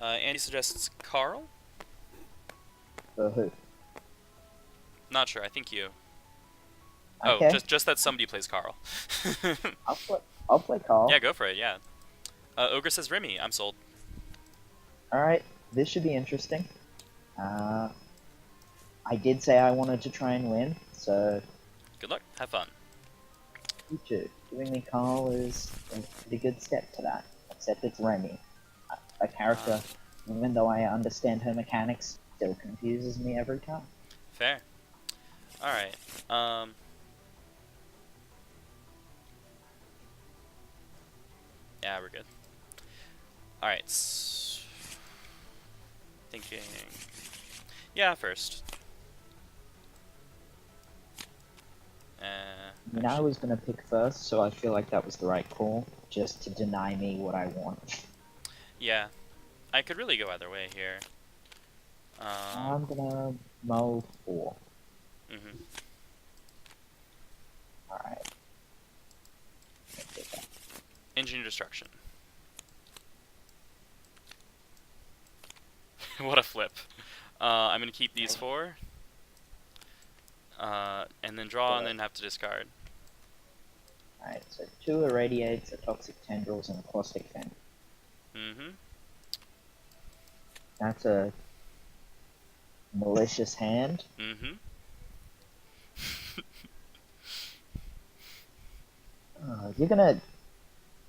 Andy suggests Carl? For who? Not sure, I think you. Oh, Okay, just that somebody plays Carl. I'll play. I'll play Yeah, Carl. go for it, yeah. Ogre says Remy, I'm sold. All right, this should be interesting. Uh, I did say I wanted to try and win, so Good luck, have fun. you too. Giving me Carl is a pretty good step to that. Except it's Remy, a Uh, character. Even though I understand her mechanics, still confuses me every time. Fair. Alright, yeah, we're good. Alright, thinking... Yeah, first. I mean, I Actually, was gonna pick first, so I feel like that was the right call, just to deny me what I want. yeah. I could really go either way here. I'm gonna mold 4. Mhm. Alright. Engineer destruction. What a flip. I'm gonna keep these four, and then draw, and then have to discard. Alright, so 2 irradiates, a toxic tendrils, and a caustic vent. Mm-hmm. That's a malicious hand. Mm-hmm. You're gonna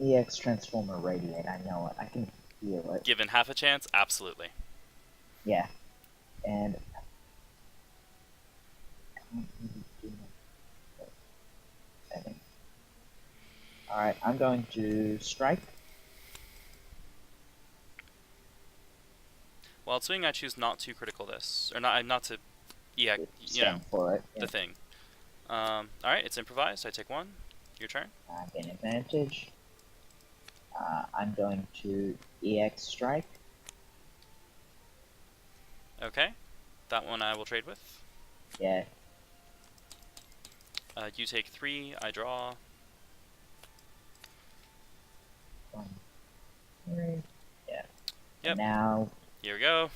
EX transform irradiate, I know it. I can feel it. Given half a chance, absolutely. Yeah. And Alright, I'm going to strike. While swing, I choose not to critical this, or not to, yeah, you know, Stand for it. the Yeah. thing. All right, it's improvised. I take one. Your turn. I gain advantage. I'm going to EX strike. Okay, that one I will trade with. Yeah. You take 3. I draw. 1, 3. Yeah. And Yep. now, Here we go.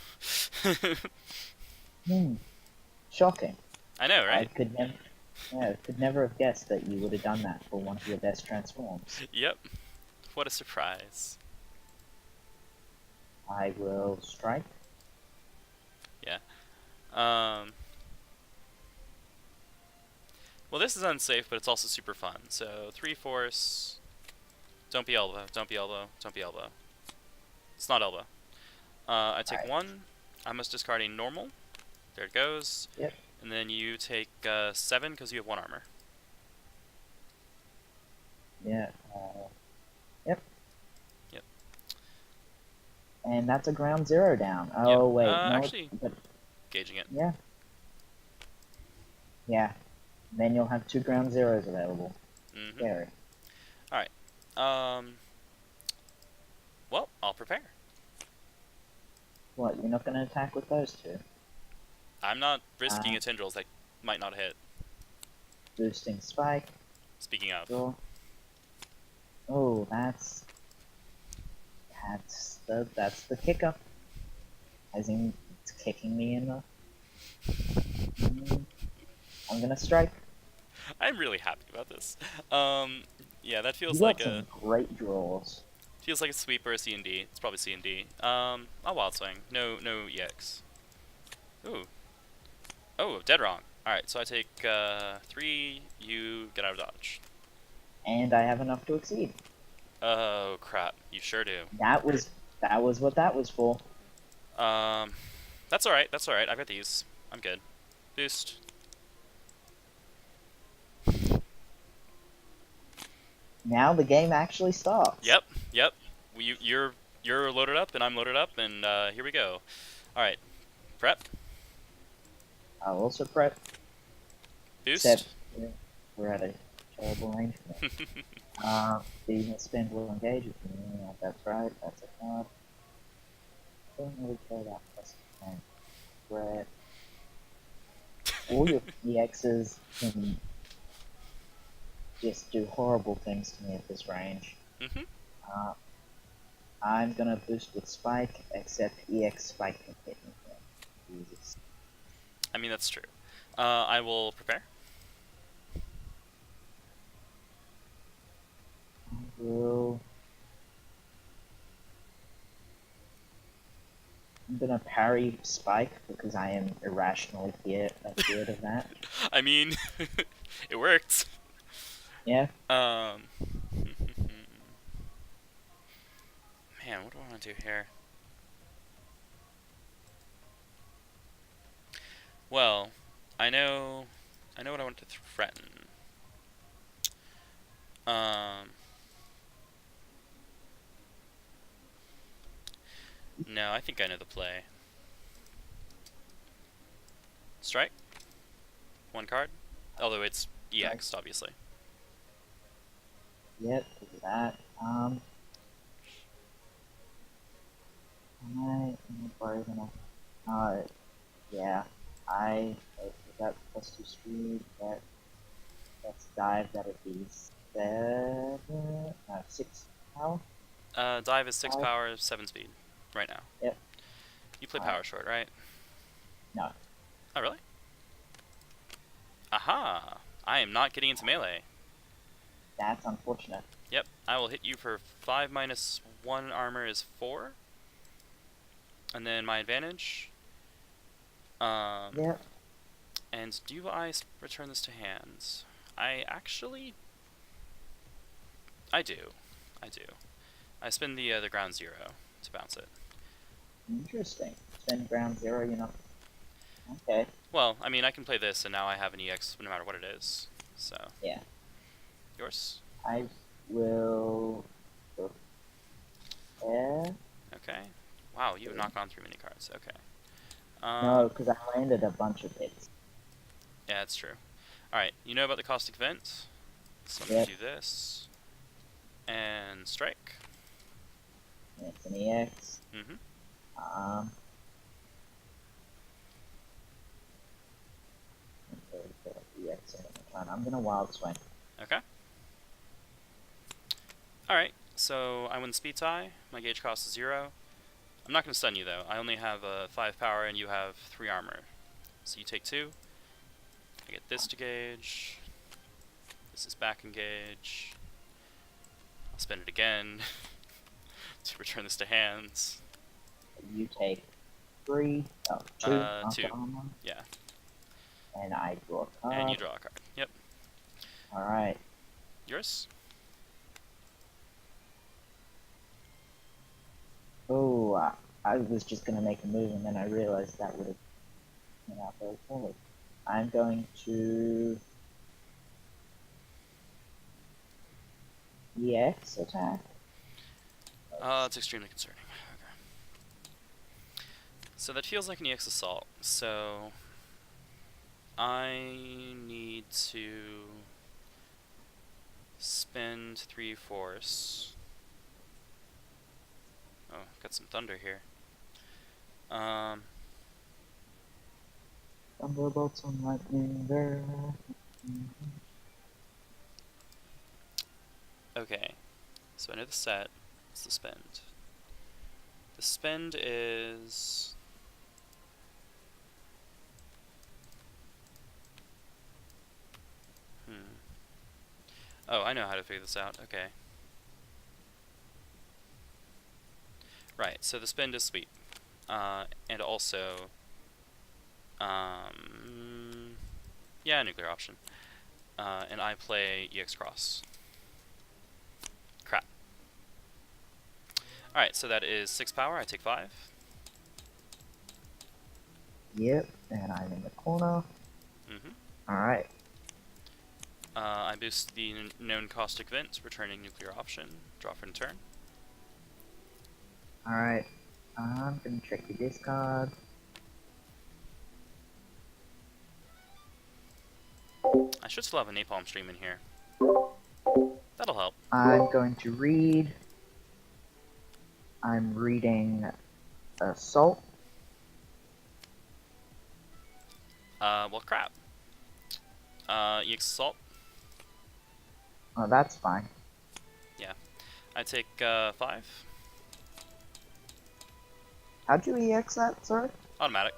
shocking. I know, I right? could never have guessed that you would have done that for one of your best transforms. Yep. What a surprise. I will strike. Yeah. Um. Well, this is unsafe, but it's also super fun. So 3 force. Don't be elbow. Don't be elbow. Don't be elbow. It's not elbow. I take Alright. 1. I must discard a normal. There it goes. Yep. And then you take 7 because you have 1 armor. Yeah. Yep. Yep. And that's a ground 0 down. Yep. Oh wait, no. Actually, But gauging it. yeah. Yeah. Then you'll have 2 ground 0s available. Mm-hmm. Scary. All right. Well, I'll prepare. What? You're not going to attack with those 2? I'm not risking a tendrils that might not hit. Boosting spike. Speaking of. Draw. Oh, that's the kicker. As in, it's kicking me in the. I'm gonna strike. I'm really happy about this. Yeah, that You feels got like some great draws. a sweep or a C and D. It's probably C and D. I'll wild swing. No EX. Ooh. Oh, dead wrong. All right, so I take 3. You get out of dodge. And I have enough to exceed. Oh crap! You sure do. That was what that was for. Um, that's all right. That's all right. I've got these. I'm good. Boost. Now the game actually starts. Yep. Yep. You're loaded up and I'm loaded up and here we go. All right. Prep. I'll also prep. Except Boost. we're at a terrible range. The spin will engage with me. That's right. That's a card. Don't really care about plus 10. Prep. All your EXs can just do horrible things to me at this range. Mhm. Uh, I'm gonna boost with Spike, except EX Spike can hit me. Jesus. I mean, that's true. I will prepare. I will. I'm gonna parry Spike because I am irrationally afraid of that. I mean, it worked. Yeah. Man, what do I want to do here? Well, I know, I know what I want to threaten. Um, no, I think I know the play. Strike. One card. Although it's Strike. EX, obviously. Yep. Look at that. Am I brave enough? Yeah. With that +2 speed, that's dive. That'd be 6 power. Dive is 6 Five. power, 7 speed. Right now. Yep. You play Alright. power short, right? No, Oh, really? Aha! I am not getting into melee. that's unfortunate. Yep, I will hit you for 5 minus 1 armor is 4. And then my advantage. Yep. And do I return this to hands? I actually... I do. I do. I spend the ground 0 to bounce it. Interesting. Spend ground 0, you know. Okay. Well, I mean, I can play this, and now I have an EX no matter what it is. So, Yeah. yours? I will prepare. Okay. Wow, you knocked on 3 mini cards. Okay. No, because I landed a bunch of hits. Yeah, that's true. Alright, you know about the caustic vent? So I'm Yep. gonna do this. And strike. It's an EX. Mm-hmm. Um. EX in the turn. I'm gonna wild swing. Okay. Alright, so I win speed tie. My gauge cost is 0. I'm not gonna stun you though. I only have 5 power and you have 3 armor. So you take 2. I get this to gauge. This is back engage. I'll spend it again to return this to hands. You take 3. Oh, 2. 2. Armor, Yeah. and I draw a card. And you draw a card. Yep. Alright. Yours? Oh, I was just gonna make a move and then I realized that would have been out very poorly. I'm going to EX attack. It's extremely concerning. Okay. So that feels like an EX assault. So I need to spend 3 force. Oh, got some thunder here. Thunderbolts and lightning there. Okay. So I know the set. It's the spend. The spend is... Oh, I know how to figure this out. Okay. Right, so the spend is sweet. And also... yeah, nuclear option. And I play EX Cross. Crap. Alright, so that is 6 power. I take 5. Yep, and I'm in the corner. Alright. I boost the known caustic vent, returning nuclear option. Draw for turn. Alright. I'm gonna check your discard. I should still have a napalm stream in here. That'll help. I'm going to read. I'm reading Assault. Well, crap. EX assault. Oh, that's fine. Yeah. I take 5. How'd you EX that, sorry? Automatic.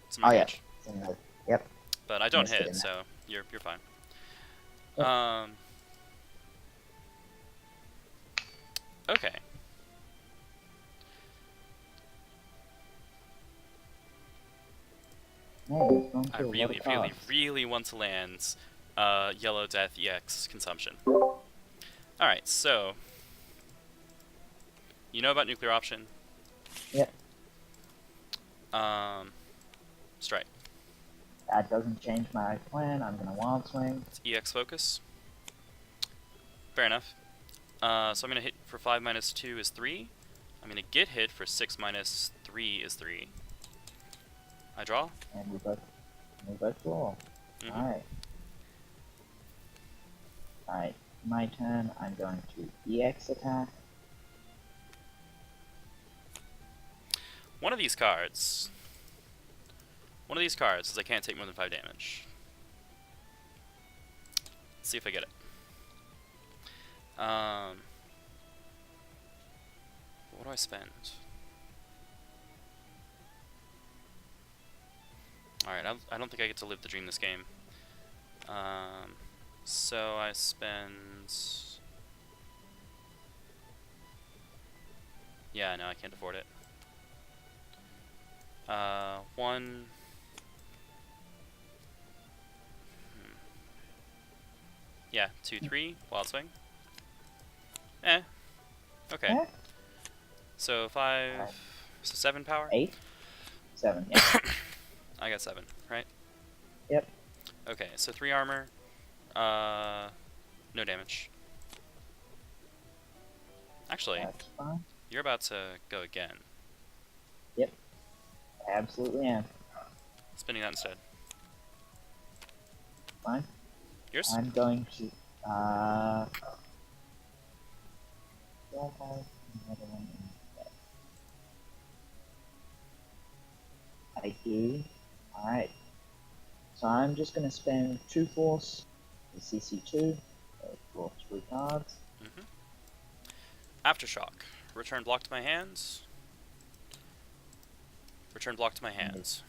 It's in my Oh, yeah. gauge. It's in the, yep. But I don't Missed it hit, in there. so you're fine. Yep. Okay. Man, it's going I through a lot really, of really, cards. really want to land Yellow Death EX consumption. Alright, so you know about nuclear option? Yep. Strike. That doesn't change my plan. I'm gonna wild swing. It's EX focus. Fair enough. So I'm gonna hit for 5 minus 2 is 3. I'm gonna get hit for 6 minus 3 is 3. I draw. And we both draw. Alright. Alright, my turn. I'm going to EX attack. One of these cards says I can't take more than 5 damage. Let's see if I get it. What do I spend? Alright, I don't think I get to live the dream this game. So I spend... Yeah, no, I can't afford it. 1... Yeah, 2, 3, wild swing. Okay. Yeah. So 5... So 7 power? 8? 7, yeah. I got 7, right? Yep. Okay, so 3 armor. No damage. Actually, That's fine. you're about to go again. Yep. Absolutely am. Spinning that instead. Fine. Yours? I'm going to, do I have another one in there? I do. Alright. So I'm just going to spend 2 force, the CC2, draw 3 cards. Aftershock. Return block to my hands. Return block to my hands.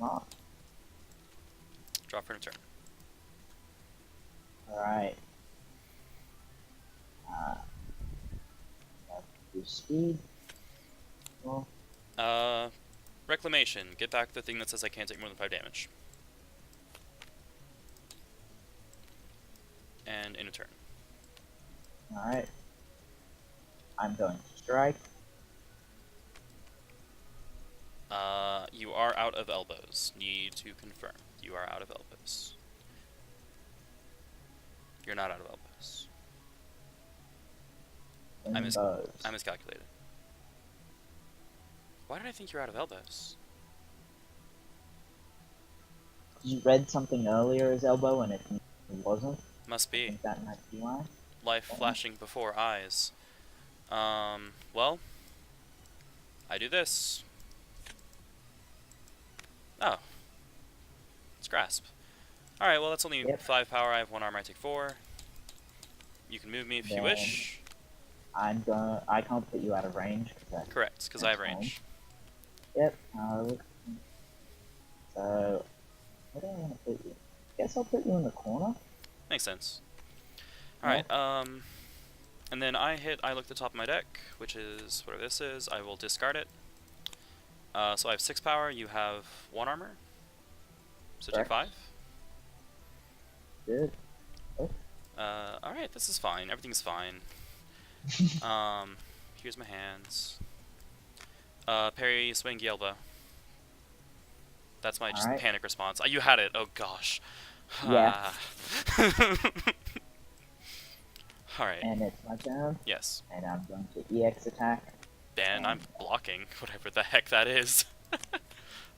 Mark. Draw for an turn. Alright. Do speed. Well, Reclamation. Get back the thing that says I can't take more than 5 damage. And in a turn. alright. I'm going to strike. You are out of elbows. Need to confirm. You are out of elbows. You're not out of elbows. I miscalculated. Why did I think you're out of elbows? You read something earlier as elbow and it wasn't. Must I be. think that might be why. Life flashing before eyes. Well, I do this. Oh. It's grasp. Alright, well that's only 5 power. I have 1 armor, I take 4. You can move me if you wish. I can't put you out of range. Correct, because I have range. Yep. So, where do I want to put you? Guess I'll put you in the corner. Makes sense. Alright, and then I look at the top of my deck, which is whatever this is. I will discard it. So I have 6 power, you have 1 armor. So take 5. Good. Alright, this is fine. Everything's fine. Here's my hands. Parry, swing, elbow. That's my just panic response. You had it. Oh gosh. Yeah. Alright. And it's my turn. Yes. And I'm going to EX attack. And I'm blocking, whatever the heck that is.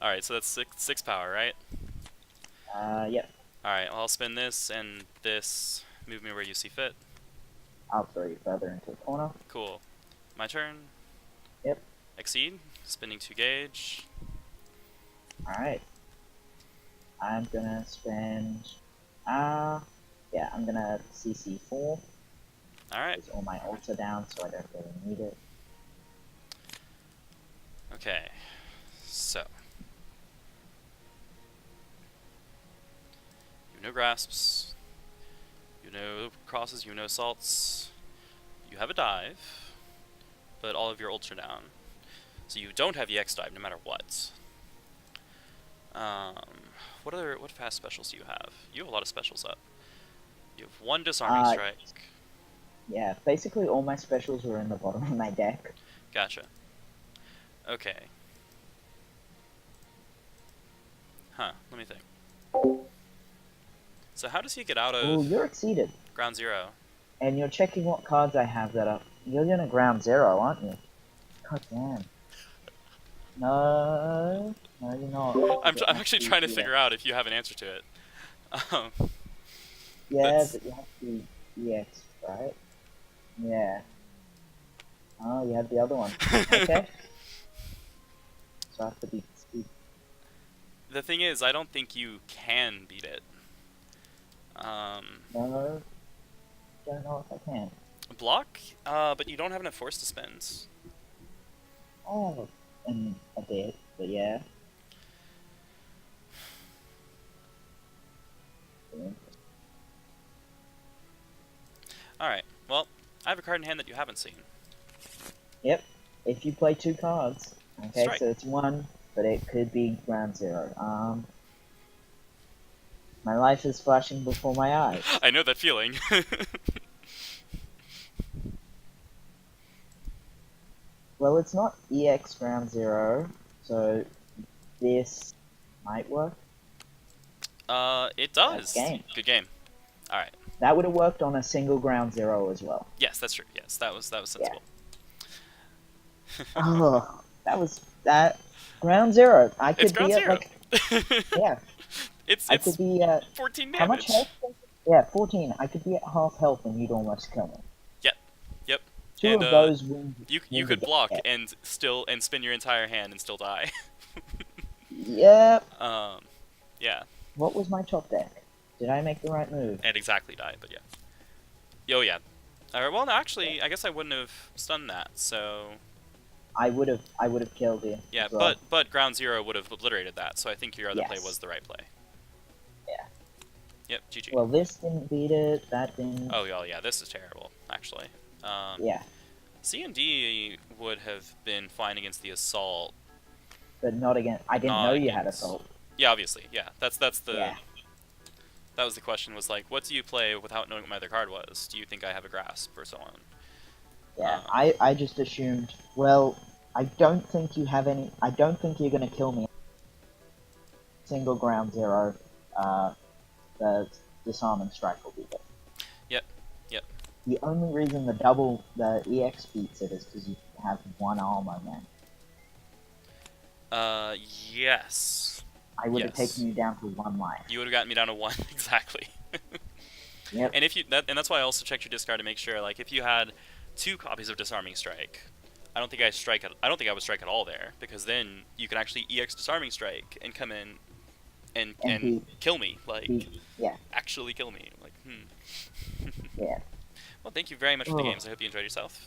Alright, so that's 6 power, right? Yep. Alright, well, I'll spin this and this. Move me where you see fit. I'll throw you further into the corner. Cool. My turn. Yep. Exceed. Spinning 2 gauge. Alright. I'm gonna spend... yeah, I'm gonna CC 4. Alright. All my ults are down, so I don't really need it. Okay, so you have no grasps, you have no crosses, you have no assaults, you have a dive, but all of your ults are down. So you don't have EX dive no matter what. Um, what fast specials do you have? You have a lot of specials up. You have one disarming Uh, strike. yeah, basically all my specials were in the bottom of my deck. Gotcha. Okay. Huh, let me think. So how does he get out Oh, of you're exceeded. ground zero? And you're checking what cards I have that are... You're gonna ground zero, aren't you? God damn. No, no, you're not. I'm actually trying to figure out if you have an answer to it. Um, Yeah, that's but you have to be EX, right? Yeah. Oh, you have the other one. Okay. So I have to be speed. the thing is, I don't think you can beat it. Um, No, don't know if I can. block, but you don't have enough force to spend. I have a bit, but yeah. All right. Well, I have a card in hand that you haven't seen. Yep. If you play two cards, okay, Strike. so it's one, but it could be ground zero. My life is flashing before my eyes. I know that feeling. Well, it's not EX ground zero, so this might work. It That's does. game. Good game. All right. That would have worked on a single ground zero as well. Yes, that's true. Yes, that was Yeah. sensible. Oh, that ground zero. I It's could ground be at zero. like, yeah, it's I could be at 14 how much damage. health? Yeah, 14. I could be at half health and you'd almost kill me. Yep. Yep. Two And of those win you the could block game. and spin your entire hand and still die. Yep. Yeah, What was my top deck? Did I make the right move? and exactly die, but yeah. Oh yeah. Well, no, actually, I guess I wouldn't have stunned that. So I would have killed you. yeah, as well. but ground zero would have obliterated that. So I think your other play Yes. was the right play. Yeah. Yep. GG. Well, this didn't beat it. That didn't. Oh yeah, this is terrible, actually. Yeah, C and D would have been fine against the assault. but not again. I didn't Not know you had against- assault. Yeah, obviously. Yeah, that's the Yeah. that was the question. Was like, what do you play without knowing what my other card was? Do you think I have a grasp or so on? Yeah, I just assumed. Well, I don't think you have any. I don't think you're gonna kill me. Single ground zero. The disarming strike will be there. Yep. Yep. The only reason the EX beats it is because you have one armor, man. Yes. I would have Yes. taken you down to one life. You would have gotten me down to one exactly. Yep. And that's why I also checked your discard to make sure, like, if you had 2 copies of Disarming Strike, I don't think I would strike at all there, because then you can actually EX Disarming Strike and come in and kill me, like, Yeah. actually kill me, like, Yeah. Well, thank you very much for the games. I hope you enjoyed yourself.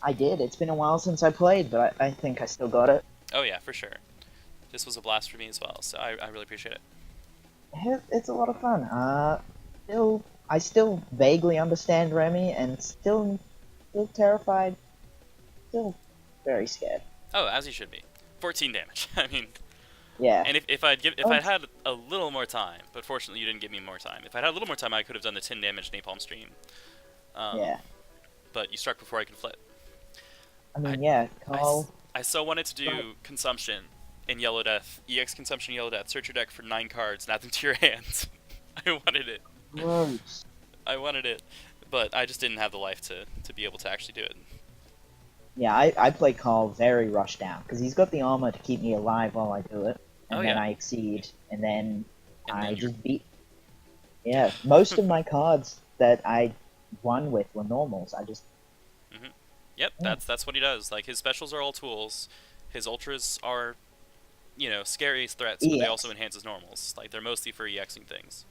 I did. It's been a while since I played, but I think I still got it. Oh yeah, for sure. This was a blast for me as well, so I really appreciate it. It's a lot of fun. I still vaguely understand Remy, and still terrified. Still very scared. Oh, as you should be. 14 damage. I mean, Yeah. and if I'd had a little more time, but fortunately you didn't give me more time. If I'd had a little more time, I could have done the 10 damage napalm stream. Yeah. But you struck before I could flip. I mean, yeah, Carl. I so wanted to do consumption in Yellow Death, EX consumption Yellow Death. Search your deck for 9 cards and add them to your hands. I wanted it. Gross. I wanted it, but I just didn't have the life to be able to actually do it. Yeah, I play Carl very rushed down because he's got the armor to keep me alive while I do it, and then yeah. I exceed, and then And I then just beat. Yeah, most of my cards that I won with were normals. I just. Yep, Yeah. that's what he does. Like, his specials are all tools. His ultras are, scary threats, but they EX. also enhance his normals. Like, they're mostly for EXing things.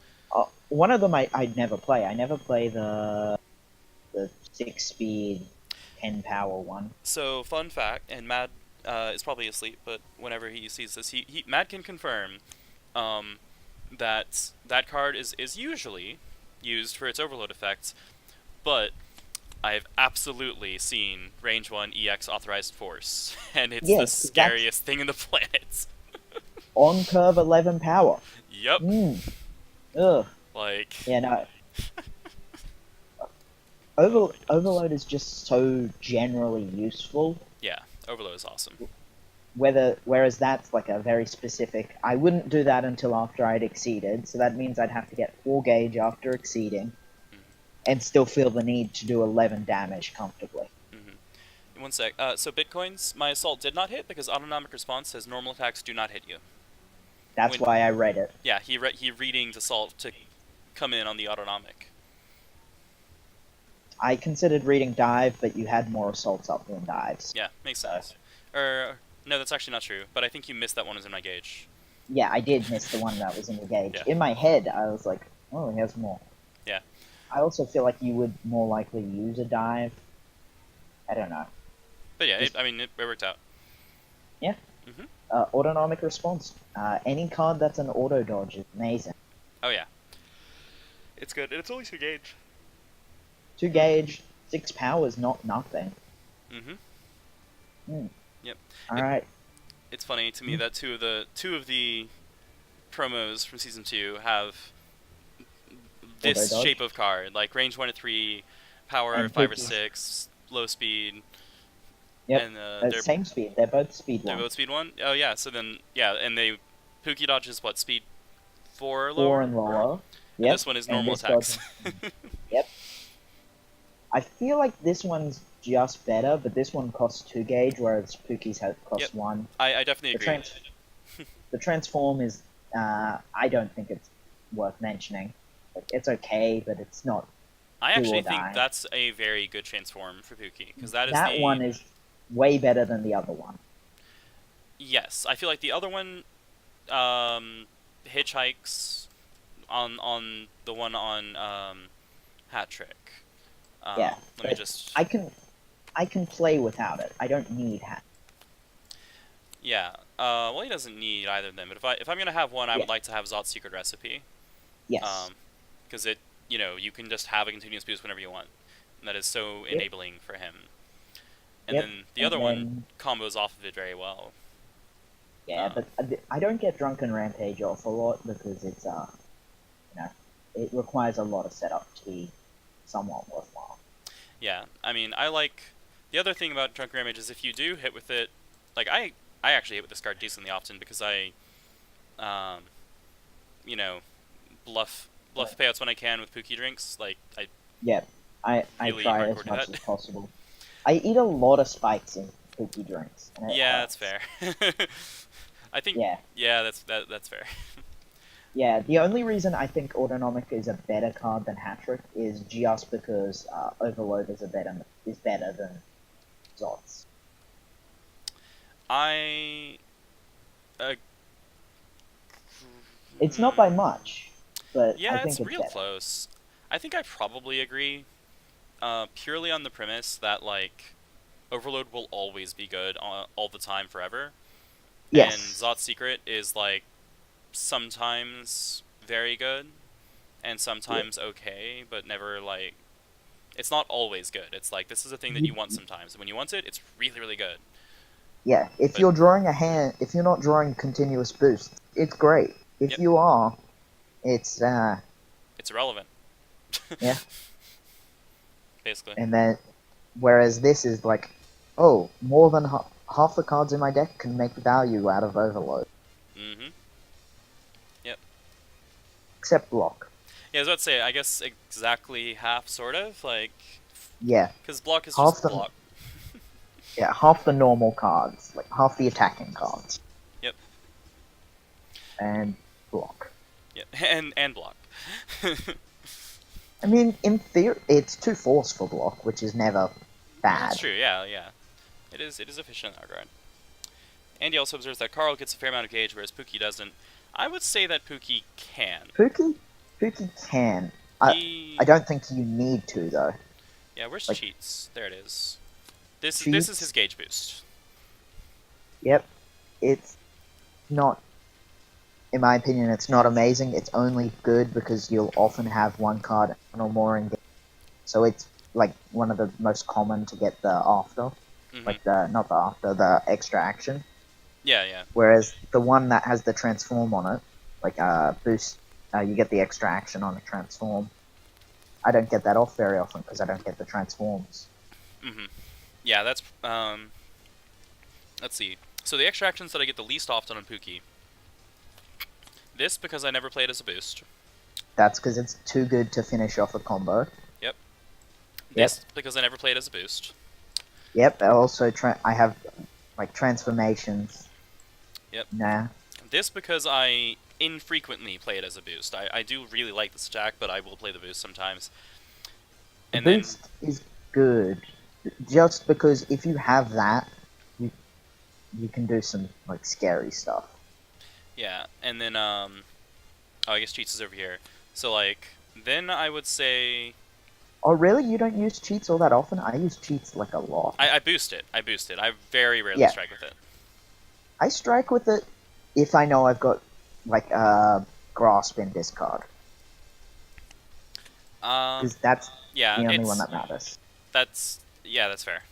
One of them I'd never play. I never play the 6-speed 10 power one. So, fun fact, and Mad is probably asleep, but whenever he sees this, Matt can confirm um, that that card is usually used for its overload effects, but I've absolutely seen range 1 EX authorized force, and it's the Yes, that's scariest thing in the planet. on curve 11 power. Yep. Ugh. Like, Yeah, no. oh my gosh. Overload is just so generally useful. Yeah, overload is awesome. Whereas that's like a very specific. I wouldn't do that until after I'd exceeded, so that means I'd have to get 4 gauge after exceeding, and still feel the need to do 11 damage comfortably. One sec. So Bitcoins, my assault did not hit because autonomic response says normal attacks do not hit you. That's When why I read it. Yeah, he readings assault to come in on the autonomic. I considered reading dive, but you had more assaults up than dives. Yeah, makes sense. No, that's actually not true. But I think you missed that one as in my gauge. Yeah, I did miss the one that was in the gauge. Yeah. In my head, I was like, oh, he has more. Yeah. I also feel like you would more likely use a dive. I don't know. But yeah, it worked out. Yeah. Mhm. Autonomic response. Any card that's an auto dodge is amazing. Oh yeah. It's good, and it's only 2 gauge. 2 gauge, 6 power is not nothing. Mm-hmm. Yep. Alright. It's funny to me that two of the promos from season 2 have this Auto-dodge. shape of card, like range 1 to 3, power And 5 or Pookie's. 6, low speed. Yep. And Same speed. They're both speed they're 1. both speed 1. Oh yeah. So then and they Pookie dodges what, speed 4 or 4 lower. and lower. And Yep. this one is And normal this attacks. Yep. I feel like this one's just better, but this one costs 2 gauge, whereas Pookie's costs Yep. 1. I definitely agree. The transform is, I don't think it's worth mentioning. It's okay, but it's not. I do actually or think die. that's a very good transform for Pookie, because that is That one is way better than the other one. Yes, I feel like the other one hitchhikes on the one on Hat Trick. Yeah, Let me just. I can play without it. I don't need hat. Yeah. Well, he doesn't need either of them. But if I'm gonna have one, I would like to have Zot's secret recipe. Yes. Because you can just have a continuous boost whenever you want. And that is so enabling for him. And then the other one combos off of it very well. Yeah, but I don't get Drunken Rampage off a lot because it's it requires a lot of setup to be somewhat worthwhile. Yeah, I mean, I like the other thing about Drunken Rampage is if you do hit with it, like I actually hit with this card decently often because I, bluff payouts when I can with Pookie drinks. Like I really try hardcore as do much that. as possible. I eat a lot of spikes in Pookie drinks. Yeah, that's fair. I think. Yeah, that's fair. Yeah, the only reason I think Autonomic is a better card than Hat-Trick is just because Overload is better than Zots. It's not by much, but yeah, I think it's real better. close. I think I probably agree, purely on the premise that like Overload will always be good all the time forever. Yes. And Zot's secret is like sometimes very good and sometimes okay, but never like it's not always good. It's like this is a thing that you want sometimes. And when you want it, it's really, really good. Yeah, if you're drawing a hand, if you're not drawing continuous boost, it's great. If you are, it's irrelevant. Yeah. Basically. And then, whereas this is like, oh, more than half the cards in my deck can make value out of Overload. Mm-hmm. Yep. Except block. Yeah, I was about to say, I guess exactly half, sort of, like... Yeah. Because block is just block. Yeah, half the normal cards. Like, half the attacking cards. Yep. And block. Yep, and block. I mean, in theory, it's 2 force for block, which is never bad. That's true, yeah. It is efficient in that regard. Andy also observes that Carl gets a fair amount of gauge, whereas Pookie doesn't. I would say that Pookie can. Pookie can. I don't think you need to, though. Yeah, where's cheats? There it is. This is his gauge boost. Yep. It's not, in my opinion, it's not amazing. It's only good because you'll often have one card or more in game. So it's like one of the most common to get the after. Mm-hmm. Like not the after, the extra action. Yeah, yeah. Whereas the one that has the transform on it, like boost, you get the extra action on a transform. I don't get that off very often because I don't get the transforms. Mm-hmm. Yeah, that's, let's see. So the extra actions that I get the least often on Pookie. This, because I never played as a boost. That's because it's too good to finish off a combo. Yep. Yep. This, because I never played as a boost. Yep. Also, I have like transformations. Yep. Nah. This, because I infrequently play it as a boost. I do really like the stack, but I will play the boost sometimes. The And boost is good, just because if you have that, you can do some like scary stuff. yeah, and then oh, I guess cheats is over here. So like, then I would say Oh, really? You don't use cheats all that often? I use cheats like a lot. I boost it. I boost it. I very rarely Yeah. strike with it. I strike with it if I know I've got like grasp in discard, because that's Yeah, the only one it's that matters. that's fair.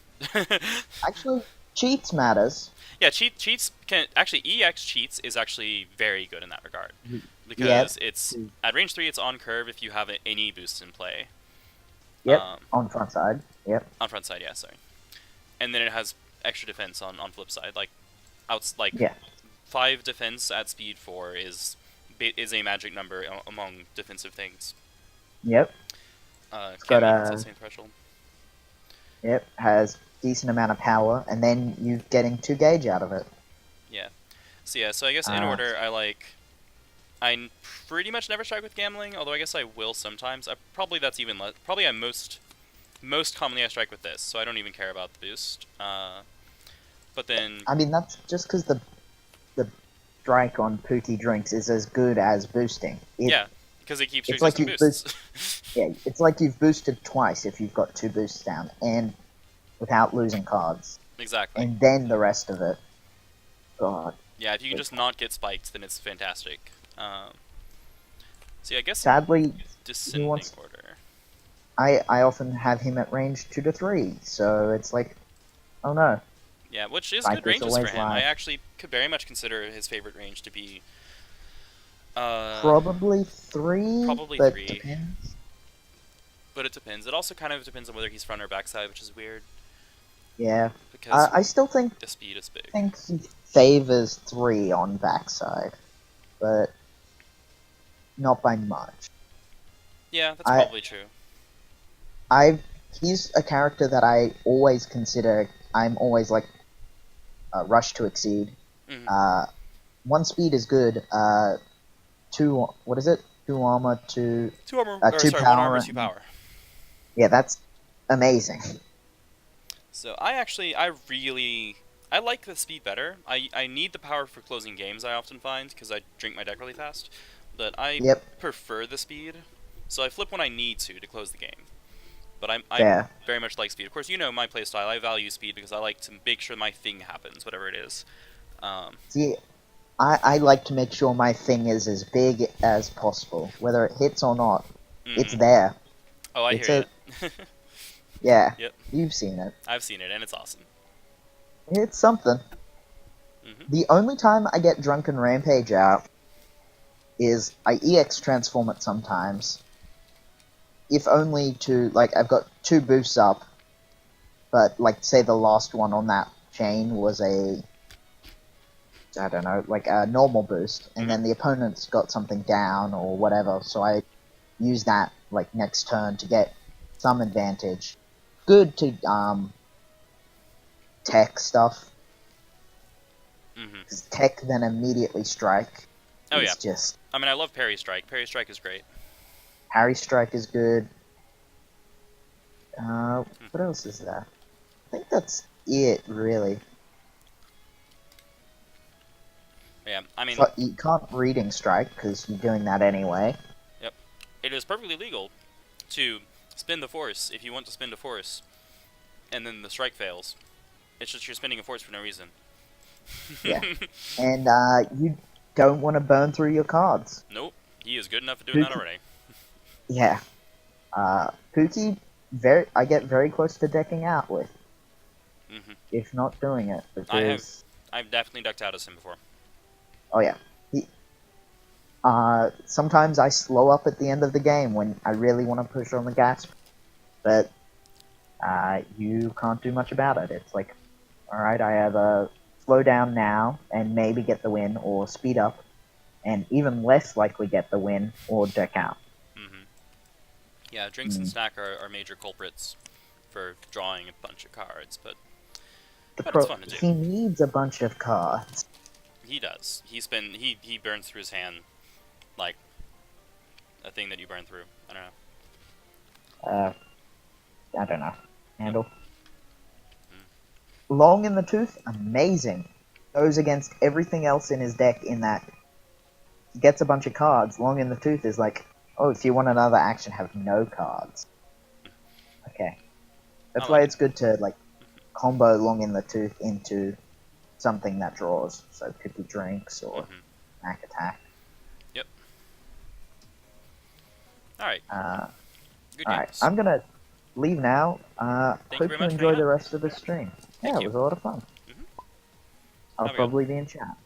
Actually, cheats matters. Yeah, cheats can actually EX cheats is actually very good in that regard Yep. because it's at range 3. It's on curve if you have any boosts in play. Yep. On front side. Yep. On front side, yeah, sorry. And then it has extra defense on flip side, like Yeah. 5 defense at speed 4 is a magic number among defensive things. Yep. Can't meet that same threshold. Yep. Has decent amount of power, and then you're getting 2 gauge out of it. Yeah. So yeah, so I guess in order, I pretty much never strike with gambling, although I guess I will sometimes. Probably that's even less. Probably I'm most commonly I strike with this, so I don't even care about the boost. But then I mean, that's just because the strike on Pookie drinks is as good as boosting. Yeah, because it keeps it's like resisting boosts. Yeah, it's like you've boosted twice if you've got 2 boosts down, and without losing cards. Exactly. And then the rest of it, God. Yeah, if you can just not get spiked, then it's fantastic. So yeah, I guess Sadly, descending order. I often have him at range 2 to 3, so it's like, oh no. Yeah, which is Spike good ranges always for him. live. I actually could very much consider his favorite range to be probably 3. Probably but 3. Depends. But it depends. It also kind of depends on whether he's front or backside, which is weird. Yeah. Because I still think the speed is big. I think he favors 3 on backside, but not by much. Yeah, that's probably true. He's a character that I always consider. I'm always like rush to exceed. Mm-hmm. 1 speed is good. 2, what is it? 2 armor, 2 armor. 2 sorry, power. 1 armor, 2 power. Yeah, that's amazing. So I like the speed better. I need the power for closing games, I often find, because I drink my deck really fast. But I prefer the speed. So I flip when I need to close the game. But I very much like speed. Of course, you know my playstyle. I value speed because I like to make sure my thing happens, whatever it is. See, I like to make sure my thing is as big as possible. Whether it hits or not, it's there. Oh, I hear it. Yeah, yep. You've seen it. I've seen it, and it's awesome. It's something. The only time I get Drunken Rampage out is I EX transform it sometimes. If only to, like, I've got 2 boosts up, but, like, say the last one on that chain was a, I don't know, like a normal boost, and then the opponent's got something down or whatever, so I use that, like, next turn to get some advantage. Good to, tech stuff. Because tech then immediately strike. Oh, yeah. Just... I mean, I love Parry Strike. Parry Strike is great. Parry Strike is good. What else is there? I think that's it, really. Yeah, I mean... So you can't Reading Strike, because you're doing that anyway. Yep. It is perfectly legal to spin the Force if you want to spin the Force, and then the strike fails. It's just you're spinning a Force for no reason. Yeah. And you don't want to burn through your cards. Nope. He is good enough at doing that Pookie, already. yeah. Pookie, I get very close to decking out with, Hmm. if not doing it, I have. because I've definitely ducked out as him before. oh yeah, he, sometimes I slow up at the end of the game when I really want to push on the gas, but you can't do much about it. It's like, all right, I either slow down now and maybe get the win, or speed up and even less likely get the win or deck out. Hmm. Yeah, drinks and Mm. snack are major culprits for drawing a bunch of cards, but The it's fun to do. he needs a bunch of cards. He does. He burns through his hand like a thing that you burn through. I don't know. Uh, I don't know. Yep. Handle. Long in the Tooth, amazing. Goes against everything else in his deck in that he gets a bunch of cards. Long in the Tooth is like, oh, if you want another action, have no cards. Okay. I That's why like it. it's good to like combo Long in the Tooth into something that draws. So it could be drinks or Hmm. Mac Attack. Yep. All right. Uh, Good Alright, games. I'm gonna leave now. Thank you Hope very you much for hanging enjoy out. the rest of the stream. Yeah, Thank it you. was a lot of fun. Hmm. I'll Have a good one. probably be in chat.